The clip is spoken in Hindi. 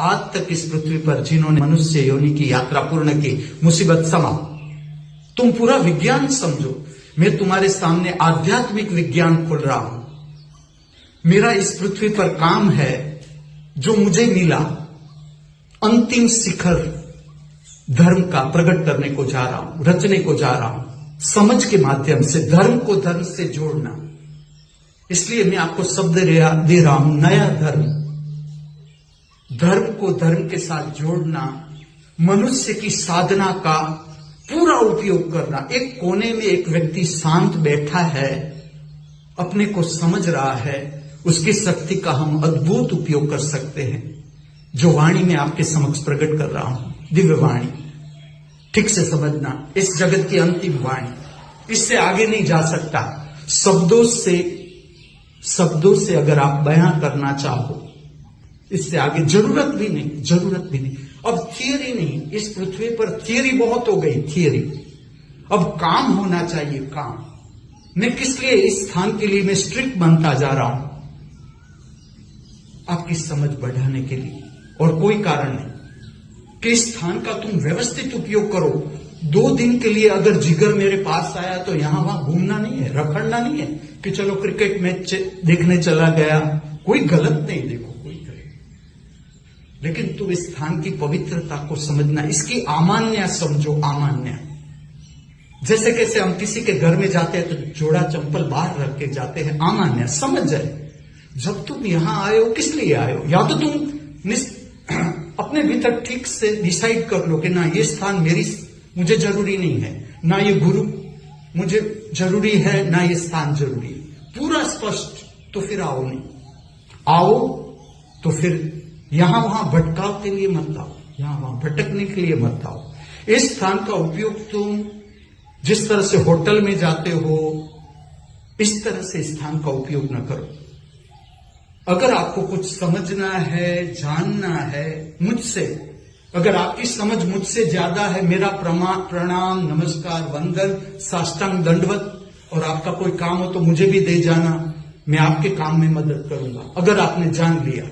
आज तक इस पृथ्वी पर जिन्होंने मनुष्य योनि की यात्रा पूर्ण की, मुसीबत समा। तुम पूरा विज्ञान समझो। मैं तुम्हारे सामने आध्यात्मिक विज्ञान खोल रहा हूं। मेरा इस पृथ्वी पर काम है, जो मुझे मिला, अंतिम शिखर धर्म का प्रकट करने को जा रहा हूं, रचने को जा रहा हूं, समझ के माध्यम से धर्म को धर्म से जोड़ना। इसलिए मैं आपको शब्द दे रहा हूं, नया धर्म। धर्म को धर्म के साथ जोड़ना, मनुष्य की साधना का पूरा उपयोग करना। एक कोने में एक व्यक्ति शांत बैठा है, अपने को समझ रहा है, उसकी शक्ति का हम अद्भुत उपयोग कर सकते हैं। जो वाणी में आपके समक्ष प्रकट कर रहा हूं, दिव्य वाणी, ठीक से समझना, इस जगत की अंतिम वाणी, इससे आगे नहीं जा सकता। शब्दों से अगर आप बयां करना चाहो, इससे आगे जरूरत भी नहीं। अब थियरी नहीं, इस पृथ्वी पर थियरी बहुत हो गई, थियरी। अब काम होना चाहिए, काम। मैं किस लिए इस स्थान के लिए मैं स्ट्रिक्ट बनता जा रहा हूं? आपकी समझ बढ़ाने के लिए, और कोई कारण नहीं कि इस स्थान का तुम व्यवस्थित उपयोग करो। 2 दिन के लिए अगर जिगर मेरे पास आया तो यहां वहां घूमना नहीं है, रखड़ना नहीं है कि चलो क्रिकेट मैच देखने चला गया। कोई गलत नहीं, देखो कोई गलत, लेकिन तुम इस स्थान की पवित्रता को समझना, इसकी आमान्य समझो, आमान्य। जैसे कैसे हम किसी के घर में जाते हैं तो जोड़ा चंपल बाहर रख के जाते हैं, आमान्य समझ जाए। जब तुम यहां आए हो, किस लिए आए हो? या तो तुम अपने भीतर ठीक से डिसाइड कर लो कि ना ये स्थान मुझे जरूरी नहीं है, ना ये गुरु मुझे जरूरी है, ना ये स्थान जरूरी है, पूरा स्पष्ट। तो फिर आओ नहीं, आओ तो फिर यहां वहां भटकाव के लिए मत आओ, यहां वहां भटकने के लिए मत आओ। इस स्थान का उपयोग तुम जिस तरह से होटल में जाते हो, इस तरह से स्थान का उपयोग न करो। अगर आपको कुछ समझना है, जानना है मुझसे, अगर आपकी समझ मुझसे ज्यादा है, मेरा प्रणाम, नमस्कार, वंदन, साष्टांग दंडवत, और आपका कोई काम हो तो मुझे भी दे जाना, मैं आपके काम में मदद करूंगा। अगर आपने जान लिया